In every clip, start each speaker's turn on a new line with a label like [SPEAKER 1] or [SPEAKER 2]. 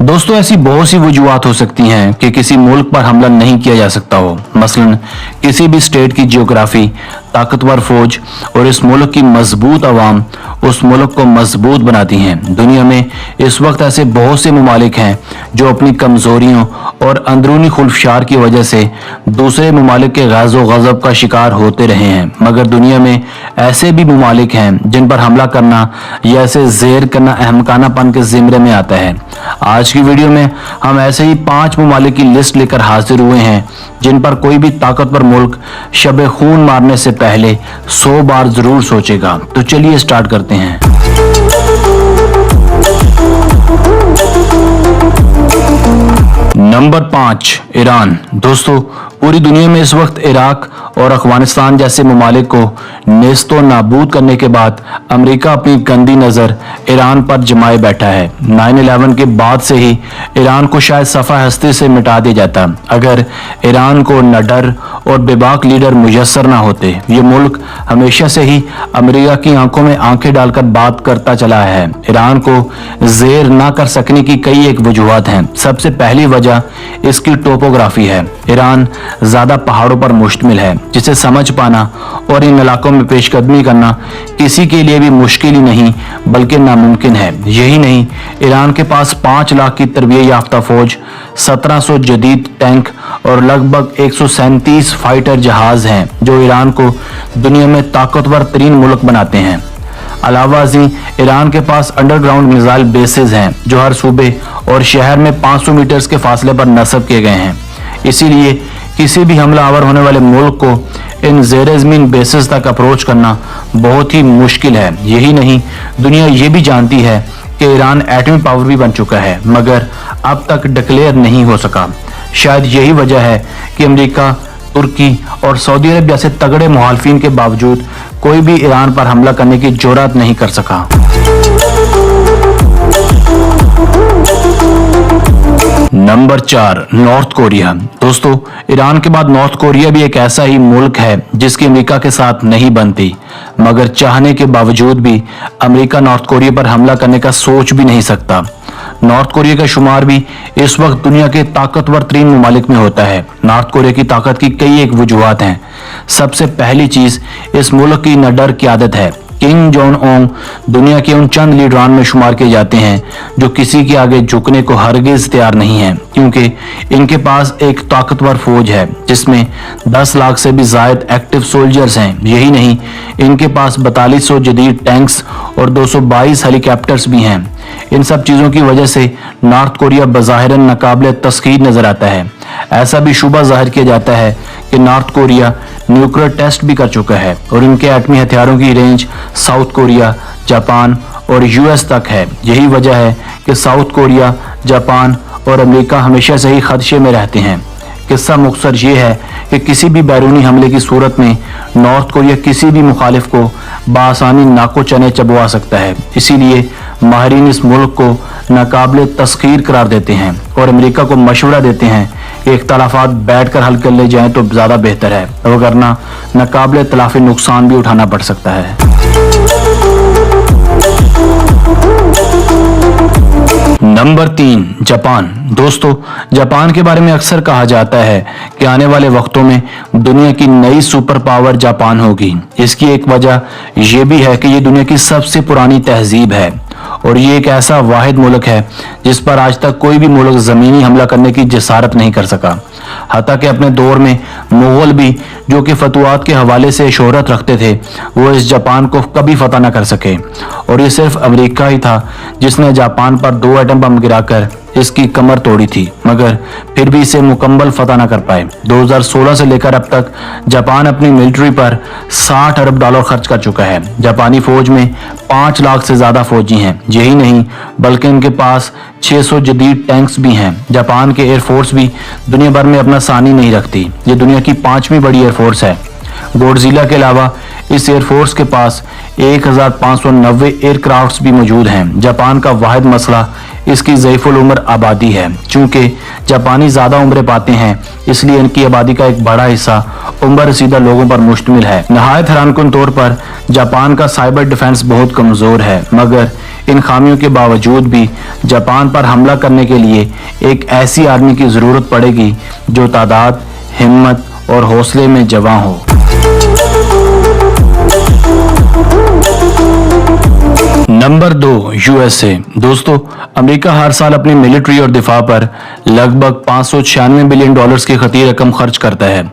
[SPEAKER 1] दोस्तों, ऐसी बहुत सी वजूहात हो सकती हैं कि किसी मुल्क पर हमला नहीं किया जा सकता हो। मसलन किसी भी स्टेट की जियोग्राफी, ताकतवर फौज और इस मुल्क की मजबूत आवाम उस मुल्क को मजबूत बनाती हैं। दुनिया में इस वक्त ऐसे बहुत से ममालिक हैं जो अपनी कमजोरियों और अंदरूनी खुलफशार की वजह से दूसरे ममालिक के ग़ज़ो ग़ज़ब का शिकार होते रहे हैं, मगर दुनिया में ऐसे भी ममालिक हैं जिन पर हमला करना या ऐसे ज़ेर करना अहमकानापन के ज़िम्रे में आता है। आज की वीडियो में हम ऐसे ही 5 ममालिक की लिस्ट लेकर हाजिर हुए हैं जिन पर कोई भी ताकतवर मुल्क शब खून मारने से पहले 100 बार जरूर सोचेगा। तो चलिए स्टार्ट करते हैं। Number 5, Iran. दोस्तों, पूरी दुनिया में इस वक्त इराक और अफगानिस्तान जैसे ममालिक को नेस्तो नाबूद करने के बाद अमेरिका अपनी गंदी नज़र ईरान पर जमाए बैठा है। 9/11 के बाद से ही ईरान को शायद सफ़ा हस्ती से मिटा दिया जाता अगर ईरान को निडर और बेबाक लीडर मुयस्सर ना होते। ये मुल्क हमेशा से ही अमेरिका की आंखों में आंखें डालकर बात करता चला है। ईरान को ज़ेर ना कर सकने की कई एक वजूहात हैं। सबसे पहली वजह इसकी टोपोग्राफी है। ईरान ज़्यादा पहाड़ों पर मुश्तमिल है, जिसे समझ पाना और इन इलाकों में पेशकदमी करना किसी के लिए भी मुश्किल ही नहीं बल्कि नामुमकिन है। यही नहीं, ईरान के पास 5 लाख की तरबियत याफ्ता फौज, 1700 जदीद टैंक और लगभग 137 फाइटर जहाज हैं जो ईरान को दुनिया में ताकतवर तरीन मुल्क बनाते हैं। अलावा ईरान के पास अंडरग्राउंड मिसाइल बेसेस हैं जो हर सूबे और शहर में 500 मीटर्स के फासले पर नस्ब किए गए हैं। इसीलिए किसी भी हमलावर होने वाले मुल्क को इन ज़ेरे ज़मीन बेसिस तक अप्रोच करना बहुत ही मुश्किल है। यही नहीं, दुनिया ये भी जानती है कि ईरान एटमी पावर भी बन चुका है, मगर अब तक डिक्लेयर नहीं हो सका। शायद यही वजह है कि अमेरिका, तुर्की और सऊदी अरब जैसे तगड़े मुखालिफिन के बावजूद कोई भी ईरान पर हमला करने की जुर्रत नहीं कर सका। Number 4, north Korea. दोस्तों, ईरान के बाद नॉर्थ कोरिया भी एक ऐसा ही मुल्क है जिसकी अमेरिका के साथ नहीं बनती, मगर चाहने के बावजूद भी अमेरिका नॉर्थ कोरिया पर हमला करने का सोच भी नहीं सकता। नॉर्थ कोरिया का शुमार भी इस वक्त दुनिया के ताकतवर तरीन ममालिक में होता है। नॉर्थ कोरिया की ताकत की कई एक वजूहात हैं। सबसे पहली चीज इस मुल्क की निडर क़यादत है। किम जोंग उन दुनिया के उन चंद लीडरान में शुमार किए जाते हैं जो किसी के आगे झुकने को हरगिज तैयार नहीं हैं, क्योंकि इनके पास एक ताकतवर फौज है जिसमें 10 लाख से भी ज़ायद एक्टिव सोल्जर्स हैं। यही नहीं, इनके पास 4200 जदीद टैंक्स और 222 हेलीकॉप्टर्स भी हैं। इन सब चीज़ों की वजह से नॉर्थ कोरिया बज़ाहिरन नाकाबिले तस्खीर नजर आता है। ऐसा भी शुबा जाहिर किया जाता है कि नॉर्थ कोरिया न्यूक्लियर टेस्ट भी कर चुका है और इनके एटमी हथियारों की रेंज साउथ कोरिया, जापान और यूएस तक है। यही वजह है कि साउथ कोरिया, जापान और अमेरिका हमेशा से ही खदशे में रहते हैं। किस्सा मुख्तसर ये है कि किसी भी बैरूनी हमले की सूरत में नॉर्थ कोरिया किसी भी मुखालिफ को बासानी नाको चने चबवा सकता है। इसीलिए माहिरीन इस मुल्क को नाकाबिले तस्खीर करार देते हैं और अमेरिका को मशवरा देते हैं कि इख्तलाफात बैठ कर हल कर ले जाएं तो ज़्यादा बेहतर है, वरना नाकाबिले तलाफी नुकसान भी उठाना पड़ सकता है। Number 3, Japan. दोस्तों, जापान के बारे में अक्सर कहा जाता है कि आने वाले वक्तों में दुनिया की नई सुपर पावर जापान होगी। इसकी एक वजह यह भी है कि ये दुनिया की सबसे पुरानी तहजीब है और ये एक ऐसा वाहिद मुल्क है जिस पर आज तक कोई भी मुल्क ज़मीनी हमला करने की जसारत नहीं कर सका। हत्ता कि अपने दौर में मुगल भी, जो कि फतवात के हवाले से शोहरत रखते थे, वो इस जापान को कभी फतह न कर सके और ये सिर्फ अमेरिका ही था जिसने जापान पर 2 एटम बम गिराकर इसकी कमर तोड़ी थी, मगर फिर भी इसे मुकम्मल फतह न कर पाए। 2016 से लेकर अब तक जापान अपनी मिलिट्री पर $60 अरब खर्च कर चुका है। जापानी फौज में 5 लाख से ज्यादा फौजी हैं। यही नहीं, बल्कि इनके पास 600 जदीद टैंक्स भी हैं। जापान के एयरफोर्स भी दुनिया भर में अपना सानी नहीं रखती। ये दुनिया की 5वीं बड़ी एयरफोर्स है। गोडजिला के अलावा इस एयरफोर्स के पास 1590 एयरक्राफ्ट्स भी मौजूद हैं। जापान का वाहिद मसला इसकी ज़ईफ़ुल उम्र आबादी है। चूंकि जापानी ज़्यादा उम्रें पाते हैं, इसलिए इनकी आबादी का एक बड़ा हिस्सा उम्र रसीदा लोगों पर मुश्तमिल है। नहायत हैरानकुन तौर पर जापान का साइबर डिफेंस बहुत कमज़ोर है, मगर इन खामियों के बावजूद भी जापान पर हमला करने के लिए एक ऐसी आर्मी की जरूरत पड़ेगी जो तादाद, हिम्मत और हौसले में जवां हो। Number 2, USA. दोस्तों, अमेरिका हर साल अपनी मिलिट्री और दिफा पर लगभग 596 बिलियन डॉलर्स की खती रकम खर्च करता है।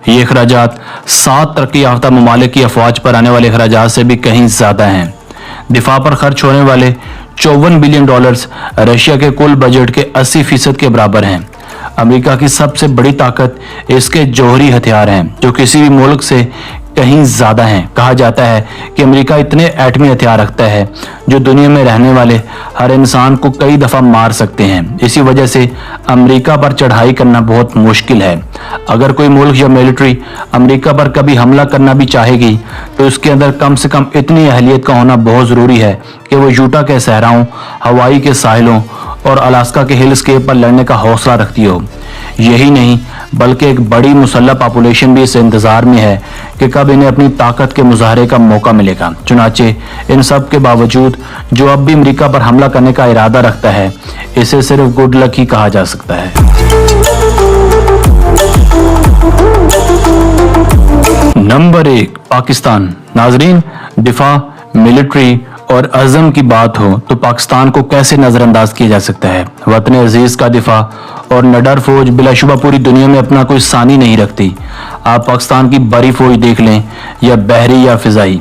[SPEAKER 1] ये अखराजात 7 तरक्की याफ्ता ममालिक की अफवाज पर आने वाले अखराजात से भी कहीं ज्यादा हैं। दिफा पर खर्च होने वाले 54 बिलियन डॉलर्स रशिया के कुल बजट के 80% के बराबर हैं। अमेरिका की सबसे बड़ी ताकत इसके जौहरी हथियार हैं, जो किसी भी मुल्क से कहीं ज्यादा हैं। कहा जाता है कि अमेरिका इतने एटमी हथियार रखता है जो दुनिया में रहने वाले हर इंसान को कई दफा मार सकते हैं। इसी वजह से अमेरिका पर चढ़ाई करना बहुत मुश्किल है। अगर कोई मुल्क या मिलिट्री अमेरिका पर कभी हमला करना भी चाहेगी तो उसके अंदर कम से कम इतनी अहलियत का होना बहुत जरूरी है कि वो यूटा के सहराओं, हवाई के साहिलों और अलास्का के हिल स्केप पर लड़ने का हौसला रखती हो। यही नहीं बल्कि एक बड़ी मुसल्लह पॉपुलेशन भी इस इंतजार में है कि कब इन्हें अपनी ताकत के मुजाहरे का मौका मिलेगा। चुनाचे इन सब के बावजूद जो अब भी अमेरिका पर हमला करने का इरादा रखता है, इसे सिर्फ गुड लक ही कहा जा सकता है। नंबर 1, पाकिस्तान। नाजरीन, दिफा, मिलिट्री और अज़म की बात हो तो पाकिस्तान को कैसे नजरअंदाज किया जा सकता है। वतन अजीज का दिफा और निडर फौज बिलाशुबा पूरी दुनिया में अपना कोई सानी नहीं रखती। आप पाकिस्तान की बड़ी फौज देख लें, या बहरी या फिजाई,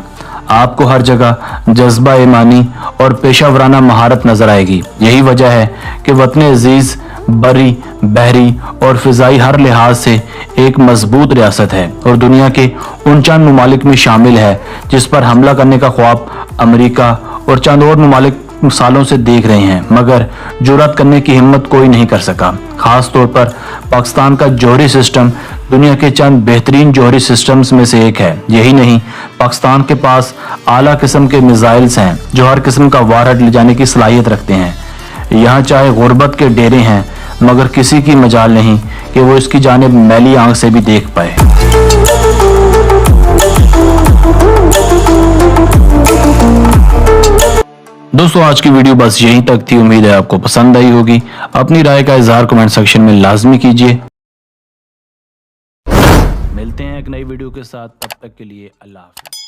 [SPEAKER 1] आपको हर जगह जज्बा ईमानी और पेशा वराना महारत नजर आएगी। यही वजह है कि वतन अजीज बरी, बहरी और फिजाई हर लिहाज से एक मजबूत रियासत है और दुनिया के उन चंद ममालिक में शामिल है जिस पर हमला करने का ख्वाब अमेरिका और चंद और ममालिक सालों से देख रहे हैं, मगर जुर्रत करने की हिम्मत कोई नहीं कर सका। खास तौर पर पाकिस्तान का जौहरी सिस्टम दुनिया के चंद बेहतरीन जौहरी सिस्टम्स में से एक है। यही नहीं, पाकिस्तान के पास आला किस्म के मिसाइल्स हैं जो हर किस्म का वारहट ले जाने की सलाहियत रखते हैं। यहाँ चाहे गुर्बत के डेरे हैं, मगर किसी की मजाल नहीं कि वो इसकी जानिब मैली आंख से भी देख पाए। दोस्तों, आज की वीडियो बस यहीं तक थी। उम्मीद है आपको पसंद आई होगी। अपनी राय का इजहार कमेंट सेक्शन में लाजमी कीजिए। मिलते हैं एक नई वीडियो के साथ, तब तक के लिए अल्लाह हाफिज़।